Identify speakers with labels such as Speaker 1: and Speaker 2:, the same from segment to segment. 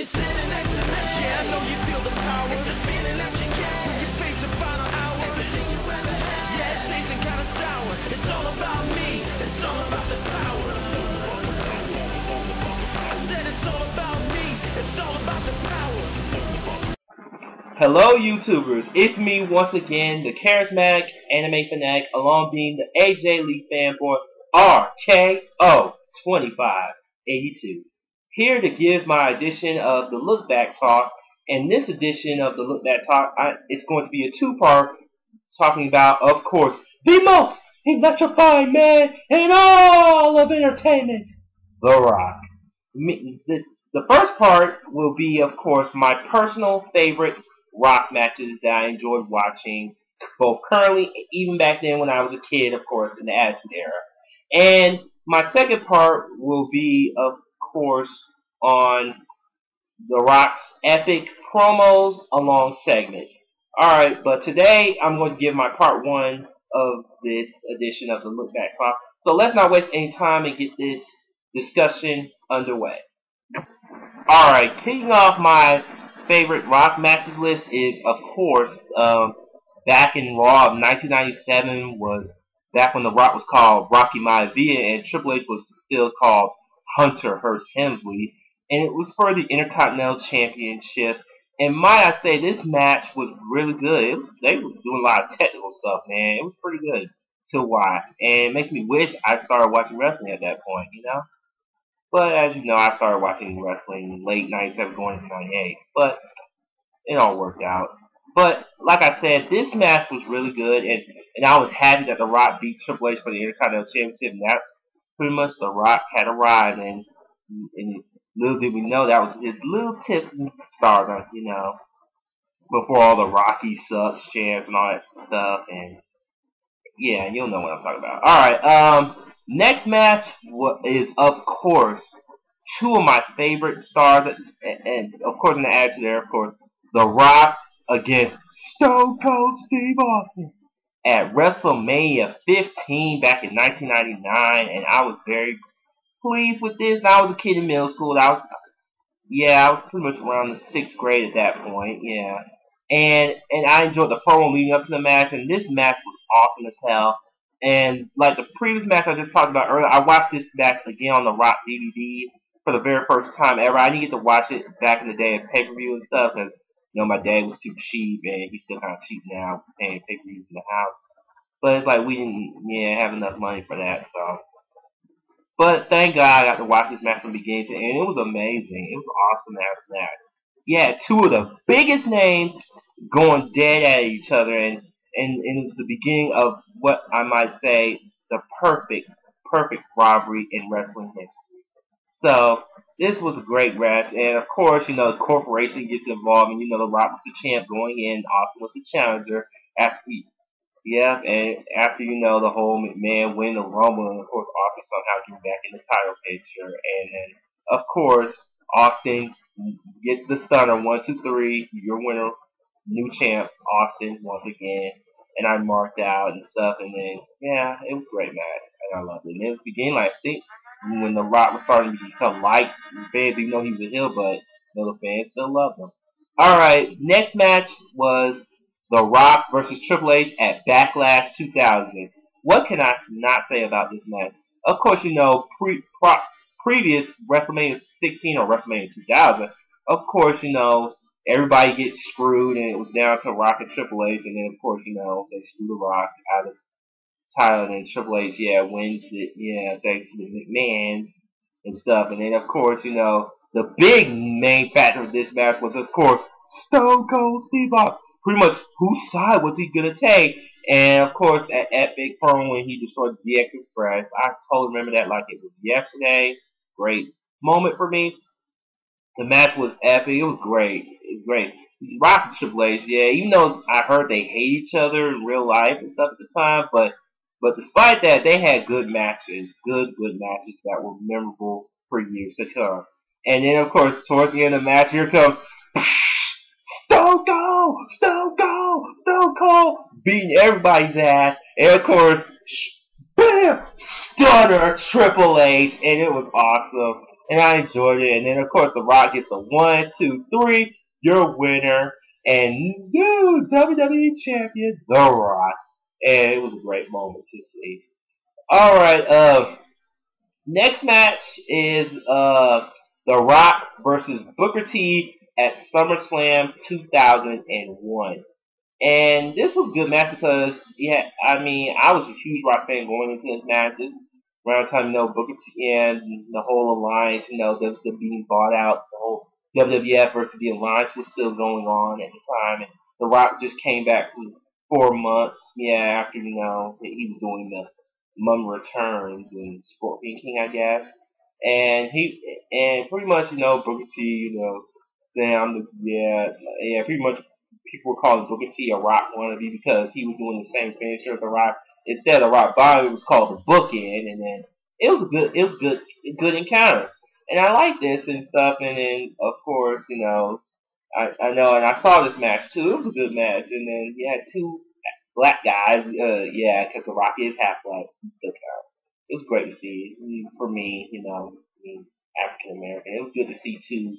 Speaker 1: standing next to me. Yeah, I know you feel the power. It's a feeling that you get when you face the final hour. Everything you ever had. Yeah, it's tasting kind of sour. It's all about me. It's all about the power. I said it's all about me. It's all about the power.
Speaker 2: Hello YouTubers, it's me once again, the charismatic anime fanatic, along being the AJ Lee fanboy RKO2582. Here to give my edition of the Lookback Talk, and this edition of the Lookback Talk, it's going to be a two-part, talking about, of course, the most electrifying man in all of entertainment, The Rock. The first part will be, of course, my personal favorite Rock matches that I enjoyed watching, both currently, even back then when I was a kid, of course, in the Attitude Era. And my second part will be, of course, on The Rock's epic promos along segments. Alright, but today I'm going to give my part one of this edition of the Look Back Talk. So let's not waste any time and get this discussion underway. Alright, kicking off my favorite Rock matches list is, of course, back in Raw of 1997 was back when The Rock was called Rocky Maivia and Triple H was still called Hunter Hearst Helmsley, and it was for the Intercontinental Championship. And might I say, this match was really good. They were doing a lot of technical stuff, man. It was pretty good to watch, and it makes me wish I started watching wrestling at that point, you know? But as you know, I started watching wrestling late 97 going into 98. But it all worked out. But like I said, this match was really good, and I was happy that The Rock beat Triple H for the Intercontinental Championship, and that's pretty much The Rock had arrived, and little did we know that was his little tip in stardom, you know, before all the Rocky sucks chants and all that stuff, and yeah, you'll know what I'm talking about. Alright, next match is, of course, two of my favorite stars, and of course in the Attitude Era, of course, The Rock against Stone Cold Steve Austin at WrestleMania 15 back in 1999, and I was very pleased with this. I was a kid in middle school. I was pretty much around the 6th grade at that point, yeah. And I enjoyed the promo leading up to the match, and this match was awesome as hell. And like the previous match I just talked about earlier, I watched this match again on the Rock DVD for the very first time ever. I didn't get to watch it back in the day of pay-per-view and stuff, because you know my dad was too cheap, and he's still kind of cheap now, paying pay-per-views in the house. But it's like we didn't have enough money for that, so. But thank God I got to watch this match from beginning to end. It was amazing. It was an awesome ass match. Yeah, two of the biggest names going dead at each other, and it was the beginning of what I might say the perfect rivalry in wrestling history. So this was a great match, and of course, you know, the corporation gets involved, and you know, The Rock was the champ going in, Austin was the challenger after you know, the whole McMahon win the Rumble, and of course Austin somehow getting back in the title picture, and then of course Austin gets the stunner, 1, 2, 3, your winner, new champ, Austin once again, and I marked out and stuff, and then yeah, it was a great match, and I loved it. And it was beginning, like, I think when The Rock was starting to become liked, fans didn't know he was a heel, but you know, the fans still loved him. Alright, next match was The Rock versus Triple H at Backlash 2000. What can I not say about this match? Of course, you know, previous WrestleMania 16 or WrestleMania 2000, of course, you know, everybody gets screwed, and it was down to Rock and Triple H, and then, of course, you know, they screw The Rock out of the title, and then Triple H, wins it, thanks to the McMahons and stuff. And then, of course, you know, the big main factor of this match was, of course, Stone Cold Steve Austin. Pretty much, whose side was he going to take? And, of course, that epic promo when he destroyed the DX Express. I totally remember that like it was yesterday. Great moment for me. The match was epic. It was great. It was great. Rock and Triple H, even though I heard they hate each other in real life and stuff at the time, but despite that, they had good matches. Good matches that were memorable for years to come. And then, of course, towards the end of the match, here comes Stone Cold, beating everybody's ass, and of course, bam, stunner Triple H, and it was awesome. and I enjoyed it. And then of course The Rock gets the 1, 2, 3, your winner and new WWE champion, The Rock, and it was a great moment to see. All right, next match is The Rock versus Booker T at SummerSlam 2001. And this was a good match because, yeah, I mean, I was a huge Rock fan going into this match. This around the time, Booker T and the whole alliance, they was being bought out. The whole WWF versus the alliance was still going on at the time. And The Rock just came back for 4 months, yeah, after, he was doing the Mum Returns and Scorpion King, I guess. And pretty much, Booker T, then pretty much people were calling Booker T a Rock wannabe because he was doing the same finisher as The Rock. Instead of Rock Bottom, it was called the Bookend, and then it was a good encounter, and I like this and stuff. And then of course, I know, and I saw this match too. It was a good match, and then you had two black guys, yeah, because The Rock is half black. He still counts. It was great to see. For me, African American. It was good to see two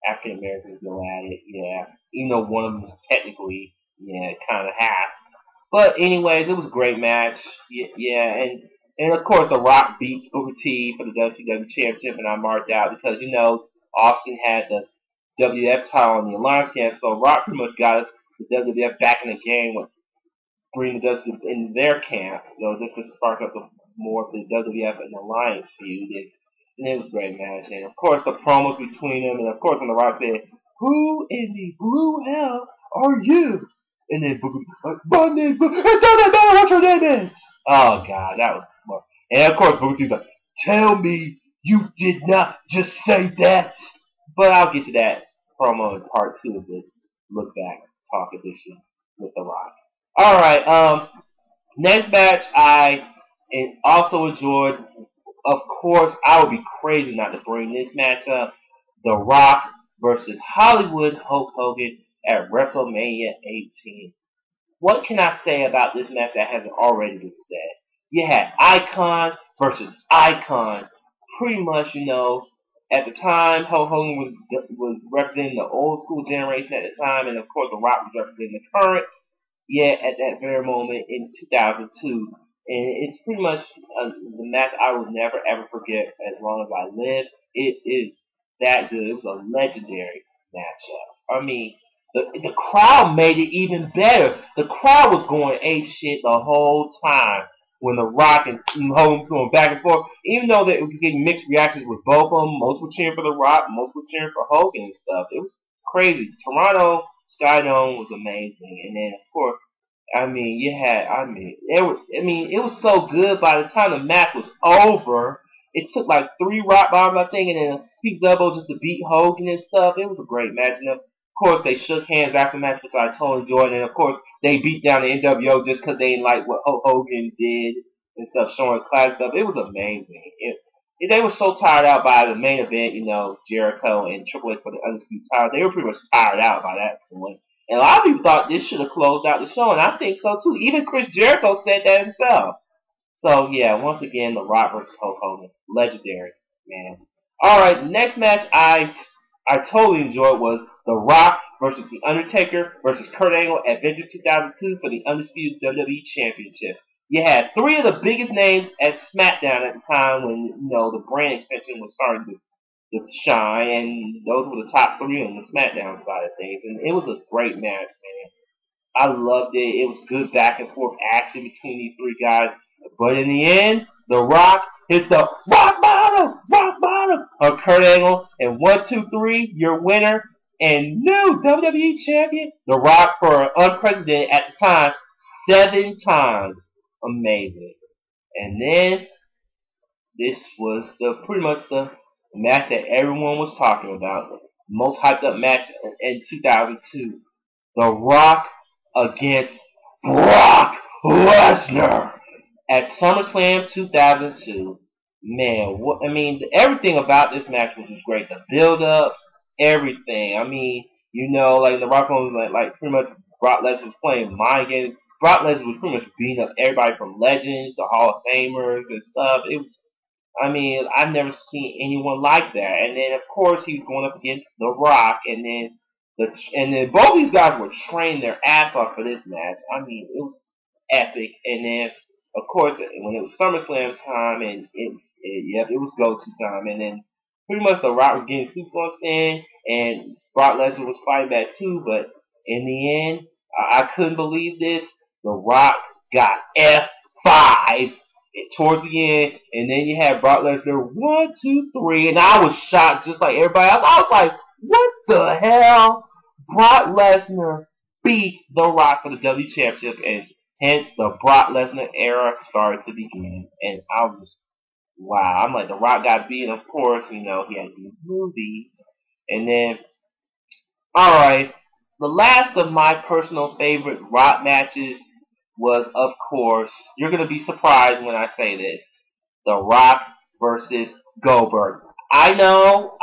Speaker 2: African Americans go at it. Yeah, even though one of them was technically, kind of half. But anyways, it was a great match. Yeah, and of course The Rock beats Booker T for the WCW Championship, and I marked out because Austin had the WF title on the Alliance camp, so Rock pretty much got us the WWF back in the game with bringing the WWF in their camp, just to spark up more of the WWF and Alliance feud. And it was a great match, and of course the promos between them, and of course when The Rock said, "Who in the blue hell are you?" And then my name, it doesn't matter what your name is. Oh God, that was more. And of course Booker T's like, "Tell me you did not just say that." But I'll get to that promo in part 2 of this Look Back Talk edition with The Rock. All right, next match I also enjoyed. Of course, I would be crazy not to bring this match up. The Rock versus Hollywood Hulk Hogan at WrestleMania 18. What can I say about this match that hasn't already been said? You had Icon versus Icon. Pretty much, at the time, Hulk Hogan was representing the old school generation at the time, and of course, The Rock was representing the current. Yeah, at that very moment in 2002. And it's pretty much the match I will never ever forget as long as I live. It is that good. It was a legendary matchup. I mean, the crowd made it even better. The crowd was going ape shit the whole time when The Rock and Hogan going back and forth. Even though they were getting mixed reactions with both of them, most were cheering for The Rock, most were cheering for Hogan and stuff. It was crazy. Toronto Sky Dome was amazing, and then of course, it was so good. By the time the match was over, it took like 3 rock bombs, I think, and then a Pete's elbow just to beat Hogan and stuff. It was a great match. And of course, they shook hands after the match, which I totally enjoyed. And of course, they beat down the NWO just because they didn't like what Hogan did and stuff, showing class stuff. It was amazing. They were so tired out by the main event, Jericho and Triple H for the Undisputed title. They were pretty much tired out by that point. And a lot of people thought this should have closed out the show, and I think so too. Even Chris Jericho said that himself. So yeah, once again, The Rock versus Hulk Hogan, legendary, man. All right, next match I totally enjoyed was The Rock versus The Undertaker versus Kurt Angle at Vengeance 2002 for the undisputed WWE Championship. You had 3 of the biggest names at SmackDown at the time when the brand extension was starting to shine, and those were the top 3 on the SmackDown side of things, and it was a great match, man. I loved it. It was good back and forth action between these 3 guys, but in the end, The Rock hits the rock bottom of Kurt Angle, and 1, 2, 3, your winner and new WWE champion, The Rock, for unprecedented at the time, 7 times. Amazing. And then this was pretty much the match that everyone was talking about. The most hyped up match in 2002. The Rock against Brock Lesnar at SummerSlam 2002. Man, everything about this match was just great. The build-up, everything. Like The Rock was like pretty much Brock Lesnar was playing mind games. Brock Lesnar was pretty much beating up everybody from legends to Hall of Famers and stuff. I mean, I've never seen anyone like that. And then, of course, he was going up against The Rock, and then both these guys were training their ass off for this match. I mean, it was epic. And then, of course, when it was SummerSlam time, and it was go-to time. And then, pretty much, The Rock was getting suplex in, and Brock Lesnar was fighting back too. But in the end, I couldn't believe this. The Rock got F5 towards the end, and then you had Brock Lesnar 1, 2, 3, and I was shocked just like everybody else. I was like, what the hell? Brock Lesnar beat The Rock for the W Championship, and hence the Brock Lesnar era started to begin. And I was, wow. I'm like, The Rock got beat, and of course, he had these movies. And then, alright, the last of my personal favorite Rock matches was, of course, you're going to be surprised when I say this, The Rock versus Goldberg. I know.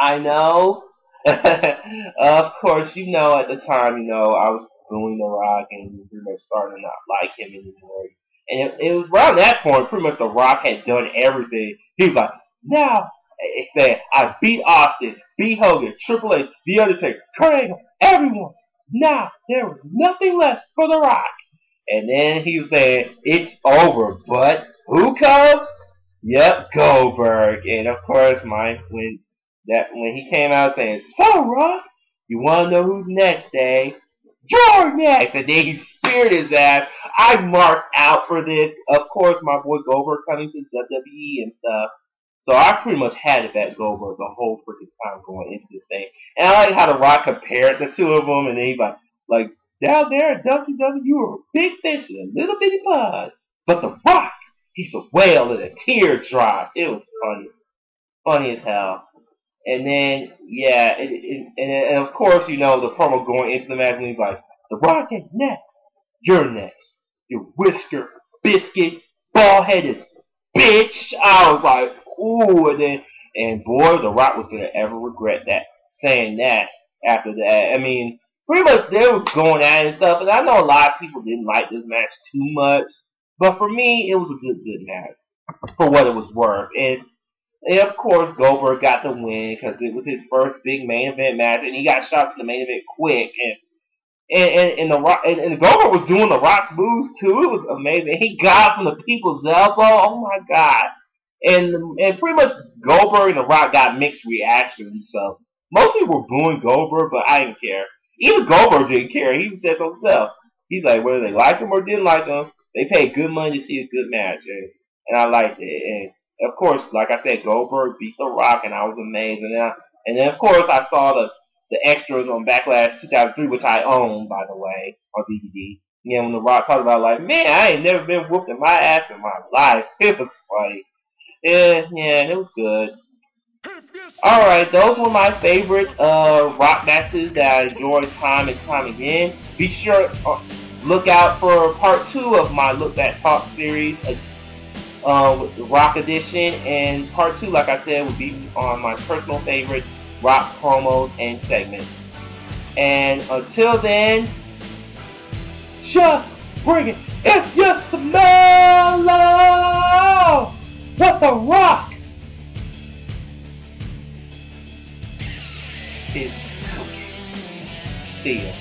Speaker 2: Of course, at the time, I was booing The Rock and pretty much starting to not like him anymore. And it was around that point, pretty much The Rock had done everything. He was like, now, it said, I beat Austin, beat Hogan, Triple H, The Undertaker, Kurt Angle, everyone. Now, there was nothing left for The Rock. And then he was saying, it's over, but who comes? Yep, Goldberg. And of course, when he came out saying, so Rock, you want to know who's next, eh? You're next! And then he speared his ass. I marked out for this. Of course, my boy Goldberg coming to WWE and stuff. So I pretty much had to bet Goldberg the whole freaking time going into this thing. And I like how The Rock compared the two of them, and then he's like, down there at WCW, you were a big fish in a little bitty pond. But The Rock, he's a whale and a teardrop. It was funny as hell. And then, yeah, and of course, the promo going into the match, and he's like, The Rock is next. You're next. You whisker, biscuit, bald-headed bitch. I was like, ooh, and boy, The Rock was going to ever regret saying that after that. I mean, pretty much they were going at it and stuff, and I know a lot of people didn't like this match too much, but for me, it was a good match for what it was worth. And of course, Goldberg got the win because it was his first big main event match, and he got shot to the main event quick. And the Rock and Goldberg was doing The Rock's moves too. It was amazing. He got from the people's elbow. Oh my god! And pretty much Goldberg and The Rock got mixed reactions. So most people were booing Goldberg, but I didn't care. Even Goldberg didn't care. He said so himself. He's like, whether they liked him or didn't like him, they paid good money to see a good match, and I liked it. And of course, like I said, Goldberg beat The Rock, and I was amazed. And then of course, I saw the extras on Backlash 2003, which I own, by the way, on DVD. Yeah, when The Rock talked about, like, man, I ain't never been whooped in my ass in my life. It was funny. Yeah, and it was good. Alright, those were my favorite Rock matches that I enjoyed time and time again. Be sure to look out for part 2 of my Lookback Talk series with the Rock edition. And part 2, like I said, will be on my personal favorite Rock promos and segments. And until then, just bring it. If you smell what The Rock is cooking. See ya.